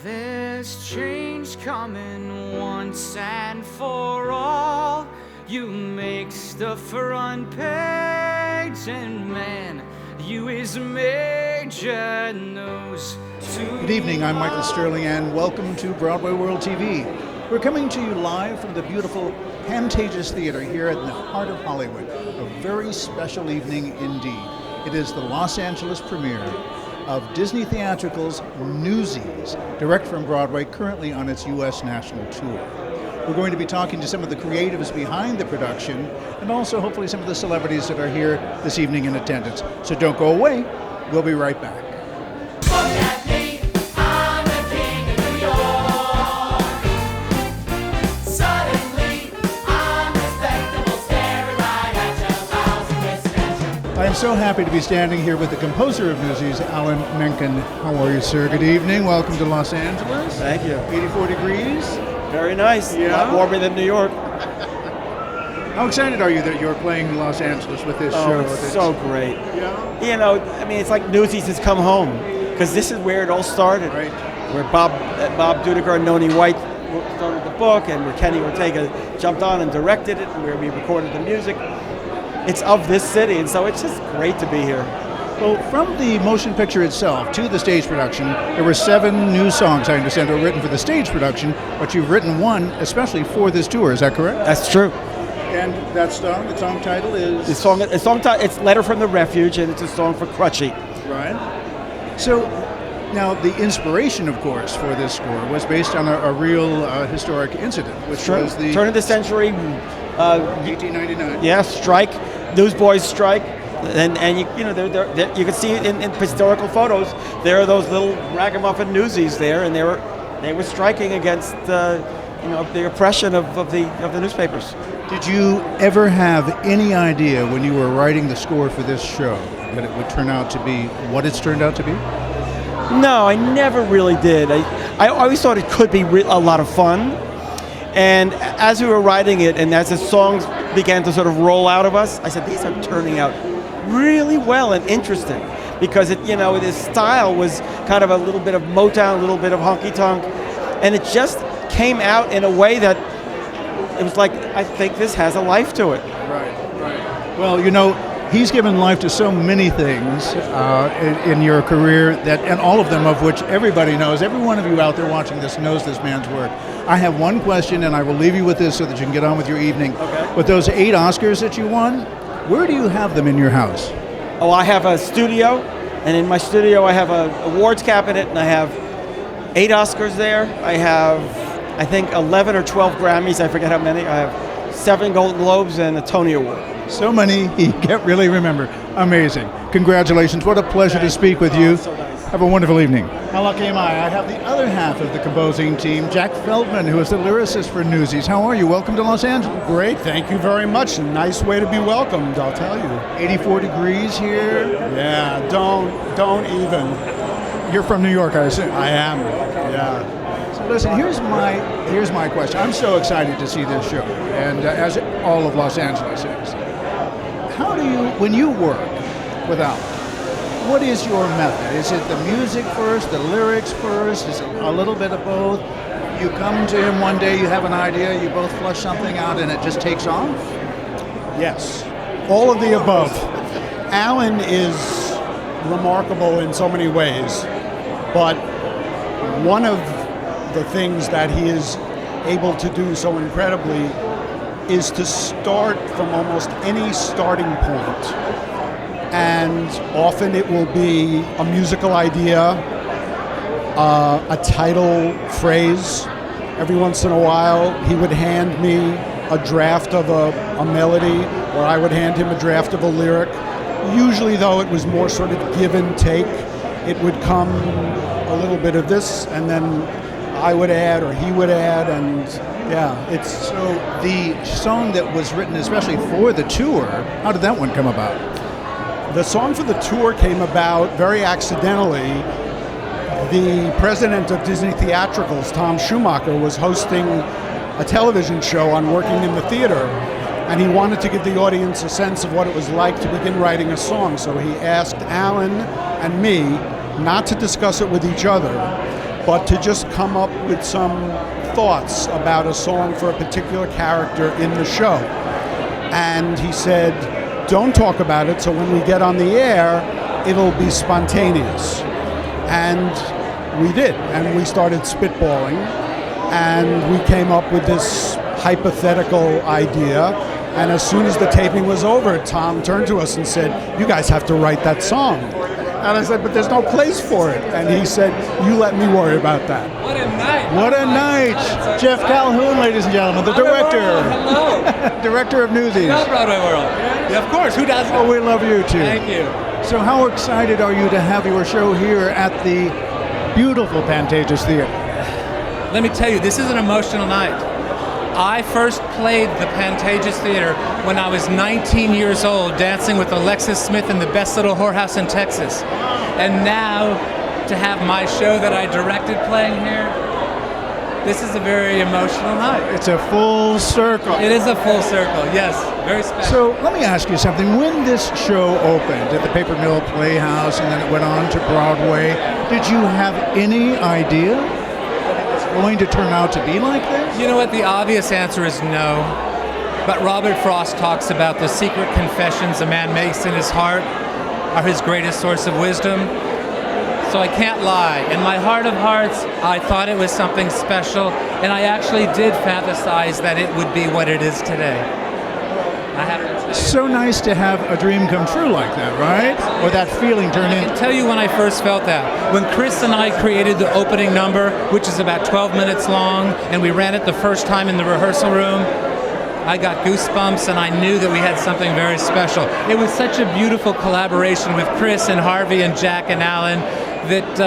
There's change coming once and for all. You makes the front page, and man, you is major news. Good evening, I'm Michael Sterling, and welcome to BroadwayWorld TV. We're coming to you live from the beautiful Pantages Theatre here in the heart of Hollywood. A very special evening indeed. It is the Los Angeles premiere of Disney Theatrical's NEWSIES, direct from Broadway, currently on its U.S. national tour. We're going to be talking to some of the creatives behind the production and also hopefully some of the celebrities that are here this evening in attendance. So don't go away. We'll be right back. I'm so happy to be standing here with the composer of NEWSIES, Alan Menken. How are you, sir? Good evening. Welcome to Los Angeles. Thank you. 84 degrees. Very nice. Yeah. A lot warmer than New York. How excited are you that you're playing Los Angeles with this show? It's so great. Yeah. You know, I mean, it's like NEWSIES has come home because this is where it all started. Right. Where Bob Dudiker and Noni White started the book, and where Kenny Ortega jumped on and directed it, and where we recorded the music. It's of this city, and so it's just great to be here. Well, from the motion picture itself to the stage production, there were 7 new songs, I understand, that were written for the stage production, but you've written one especially for this tour, is that correct? That's true. And that song, the song title is? It's Letter from the Refuge, and it's a song for Crutchy. Right. So, now the inspiration, of course, for this score was based on a real historic incident, which was the turn of the century, 1899. Yeah, strike, newsboys strike, and you know you can see in historical photos there are those little ragamuffin newsies there, and they were striking against the oppression of the newspapers. Did you ever have any idea when you were writing the score for this show that it would turn out to be what it's turned out to be? No, I never really did. I always thought it could be a lot of fun. And as we were writing it, and as the songs began to sort of roll out of us, I said, these are turning out really well and interesting. Because this style was kind of a little bit of Motown, a little bit of honky-tonk. And it just came out in a way that it was like, I think this has a life to it. Right. Well, he's given life to so many things in your career, and all of them of which everybody knows. Every one of you out there watching this knows this man's work. I have one question, and I will leave you with this so that you can get on with your evening. Okay. With those 8 Oscars that you won, where do you have them in your house? Oh, I have a studio, and in my studio I have an awards cabinet, and I have 8 Oscars there. I have, I think, 11 or 12 Grammys. I forget how many. I have 7 Golden Globes and a Tony Award. So many he can't really remember. Amazing. Congratulations. What a pleasure to speak with you. So nice. Have a wonderful evening. How lucky am I? I have the other half of the composing team, Jack Feldman, who is the lyricist for NEWSIES. How are you? Welcome to Los Angeles. Great. Thank you very much. Nice way to be welcomed, I'll tell you. 84 degrees here. Yeah, don't even. You're from New York, I assume. I am. Yeah. So listen, here's my question. I'm so excited to see this show, and as all of Los Angeles is. How do you, when you work with Alan, what is your method? Is it the music first, the lyrics first? Is it a little bit of both? You come to him one day, you have an idea, you both flush something out, and it just takes off? Yes. All of the above. Alan is remarkable in so many ways, but one of the things that he is able to do so incredibly is to start from almost any starting point. And often it will be a musical idea, a title phrase. Every once in a while, he would hand me a draft of a melody, or I would hand him a draft of a lyric. Usually, though, it was more sort of give and take. It would come a little bit of this, and then I would add, or he would add, and yeah, it's... So the song that was written especially for the tour, how did that one come about? The song for the tour came about very accidentally. The president of Disney Theatricals, Tom Schumacher, was hosting a television show on working in the theater, and he wanted to give the audience a sense of what it was like to begin writing a song. So he asked Alan and me not to discuss it with each other, but to just come up with some thoughts about a song for a particular character in the show. And he said, don't talk about it, so when we get on the air, it'll be spontaneous. And we did, and we started spitballing, and we came up with this hypothetical idea. And as soon as the taping was over, Tom turned to us and said, you guys have to write that song. And I said, but there's no place for it. And he said, you let me worry about that. What a night. What a night. Jeff Calhoun, ladies and gentlemen, the director. Hello. Director of Newsies. You love Broadway World. Yeah, of course. Who doesn't? Oh, we love you too. Thank you. So how excited are you to have your show here at the beautiful Pantages Theatre? Let me tell you, this is an emotional night. I first played the Pantages Theatre when I was 19 years old, dancing with Alexis Smith in the best little whorehouse in Texas. And now to have my show that I directed playing here, this is a very emotional night. It's a full circle. It is a full circle, yes, very special. So let me ask you something. When this show opened at the Paper Mill Playhouse and then it went on to Broadway, did you have any idea that it was going to turn out to be like this? You know what, the obvious answer is no. But Robert Frost talks about the secret confessions a man makes in his heart are his greatest source of wisdom. So I can't lie. In my heart of hearts, I thought it was something special, and I actually did fantasize that it would be what it is today. I have to tell you. So nice to have a dream come true like that, right? Or that feeling turn I in. can tell you when I first felt that. When Chris and I created the opening number, which is about 12 minutes long, and we ran it the first time in the rehearsal room, I got goosebumps and I knew that we had something very special. It was such a beautiful collaboration with Chris and Harvey and Jack and Alan that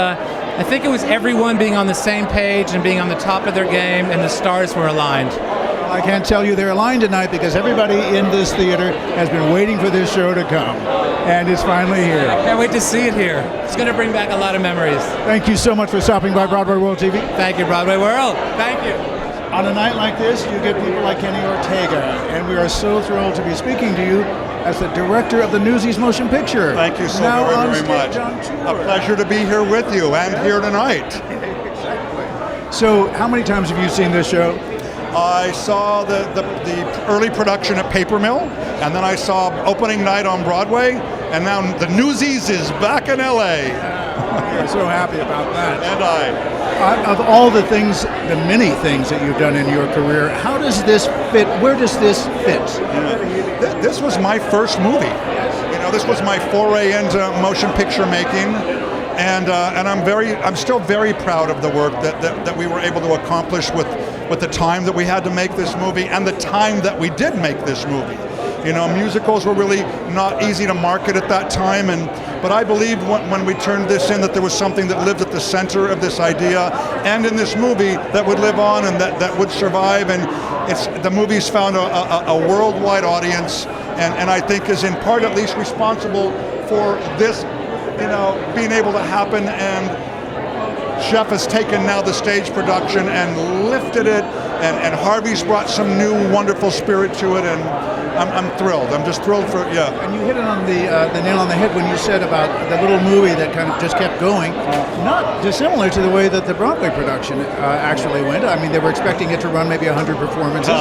I think it was everyone being on the same page and being on the top of their game, and the stars were aligned. I can't tell you they're aligned tonight because everybody in this theater has been waiting for this show to come, and it's finally here. I can't wait to see it here. It's going to bring back a lot of memories. Thank you so much for stopping by Broadway World TV. Thank you, Broadway World. Thank you. On a night like this, you get people like Kenny Ortega, and we are so thrilled to be speaking to you as the director of the Newsies motion picture. Thank you so now very, on very much. stage on tour. A pleasure to be here with you and here tonight. So, how many times have you seen this show? I saw the early production at Paper Mill, and then I saw opening night on Broadway, and now the Newsies is back in LA. I'm so happy about that. And I. Of all the things, the many things that you've done in your career, how does this fit? Where does this fit? This was my first movie. You know, this was my foray into motion picture making, and I'm still very proud of the work that we were able to accomplish with the time that we had to make this movie and the time that we did make this movie. You know, musicals were really not easy to market at that time, but I believed when we turned this in that there was something that lived at the center of this idea and in this movie that would live on and that would survive. And the movie's found a worldwide audience, and I think is in part at least responsible for this, you know, being able to happen. And Jeff has taken now the stage production and lifted it, and Harvey's brought some new wonderful spirit to it, and I'm thrilled. I'm just thrilled for, yeah. And you hit it on the nail on the head when you said about the little movie that kind of just kept going, not dissimilar to the way that the Broadway production actually went. I mean, they were expecting it to run maybe 100 performances.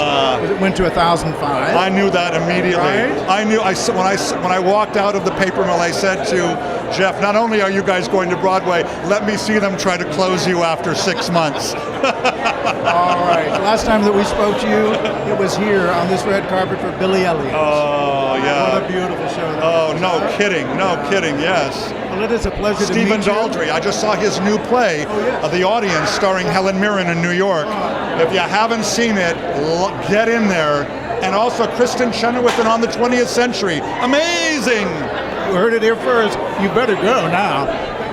It went to 1,005. I knew that immediately. Right? I knew. When I walked out of the Paper Mill, I said to Jeff, "Not only are you guys going to Broadway, let me see them try to close you after 6 months." All right. Last time that we spoke to you, it was here on this red carpet for Billy Elliot. Oh, yeah. What a beautiful show that Oh, was. no kidding, yes. Well, it is a pleasure to Stephen meet you. Daldry, I just saw his new play, The Audience, starring Helen Mirren in New York. If you haven't seen it, get in there. And also Kristen Chenoweth in On the 20th Century. Amazing! You heard it here first. You better go now.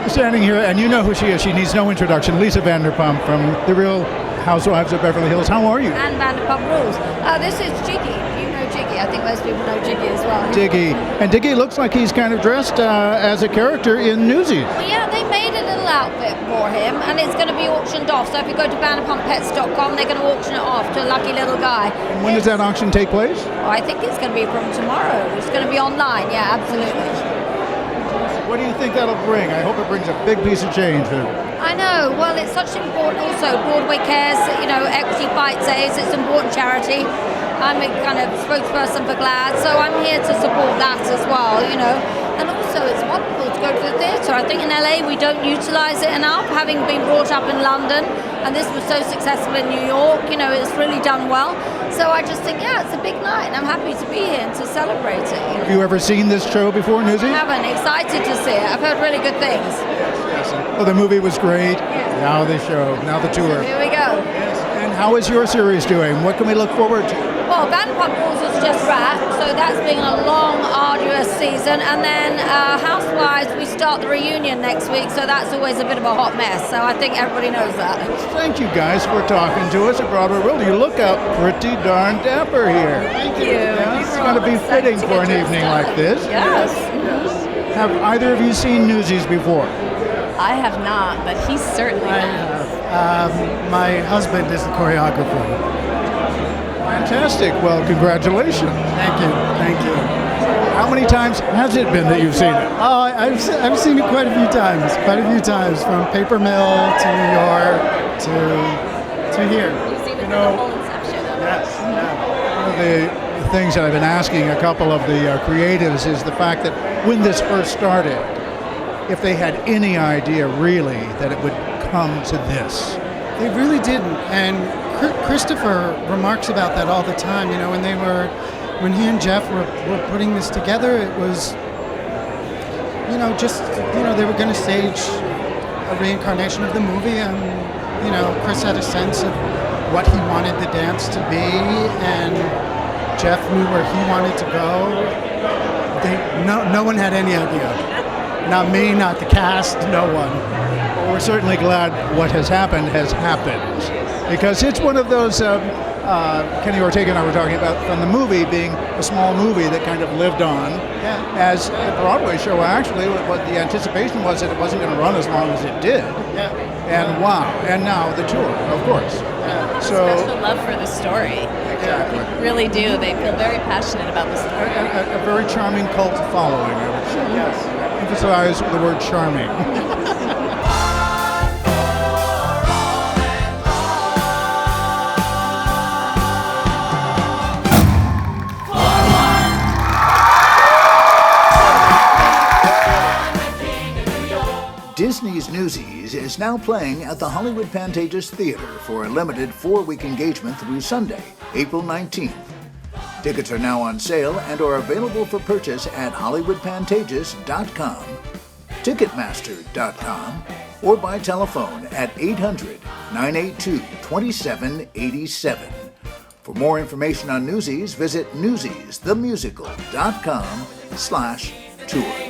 Standing here, and you know who she is. She needs no introduction. Lisa Vanderpump from The Real Housewives of Beverly Hills. How are you? And Vanderpump Rules. This is Jiggy. You know Jiggy. I think most people know Jiggy as well. Diggy. And Diggy looks like he's kind of dressed as a character in Newsies. Well, yeah, they made a little outfit for him, and it's going to be auctioned off. So if you go to vanderpumppets.com, they're going to auction it off to a lucky little guy. And when does that auction take place? Oh, I think it's going to be from tomorrow. It's going to be online. Yeah, absolutely. What do you think that'll bring? I hope it brings a big piece of change. I know. Well, it's such important also. Broadway cares, Equity Fights AIDS. It's an important charity. I'm a kind of spokesperson for GLAAD, so I'm here to support that as well, And also, it's wonderful to go to the theatre. I think in LA we don't utilise it enough, having been brought up in London, and this was so successful in New York, it's really done well. So I just think, it's a big night, and I'm happy to be here and to celebrate it. Have you ever seen this show before, Newsies? I haven't. Excited to see it. I've heard really good things. Well, the movie was great. Now the show, now the tour. Here we go. And how is your series doing? What can we look forward to? Well, Vanderpump Rules has just wrapped, so that's been a long, arduous season. And then Housewives, we start the reunion next week, so that's always a bit of a hot mess. So I think everybody knows that. Thank you guys for talking to us at BroadwayWorld. You look out pretty darn dapper here. Thank you. Yeah, it's going to be fitting for an evening like this. Yes. Have either of you seen Newsies before? I have not, but he certainly has. My husband is the choreographer. Fantastic. Well, congratulations. Thank you. How many times has it been that you've seen it? Oh, I've seen it quite a few times, from Paper Mill to New York to here. You've seen it the whole inception of it. Yes. Yeah. One of the things that I've been asking a couple of the creatives is the fact that when this first started, if they had any idea really that it would come to this. They really didn't, and Christopher remarks about that all the time. When he and Jeff were putting this together, it was, they were going to stage a reincarnation of the movie, and Chris had a sense of what he wanted the dance to be, and Jeff knew where he wanted to go. No one had any idea. Not me, not the cast, no one. Well, we're certainly glad what has happened, because it's one of those, Kenny Ortega and I were talking about from the movie being a small movie that kind of lived on as a Broadway show. Actually, what the anticipation was that it wasn't going to run as long as it did. Yeah. And wow, and now the tour, of course. Yeah. So Special love for the story. Exactly. They really do. They feel very passionate about the story. A very charming cult following, I would say. Yes. Emphasize the word charming. Disney's Newsies is now playing at the Hollywood Pantages Theatre for a limited 4-week engagement through Sunday, April 19th. Tickets are now on sale and are available for purchase at HollywoodPantages.com, Ticketmaster.com, or by telephone at 800-982-2787. For more information on Newsies, visit NewsiesTheMusical.com/tour.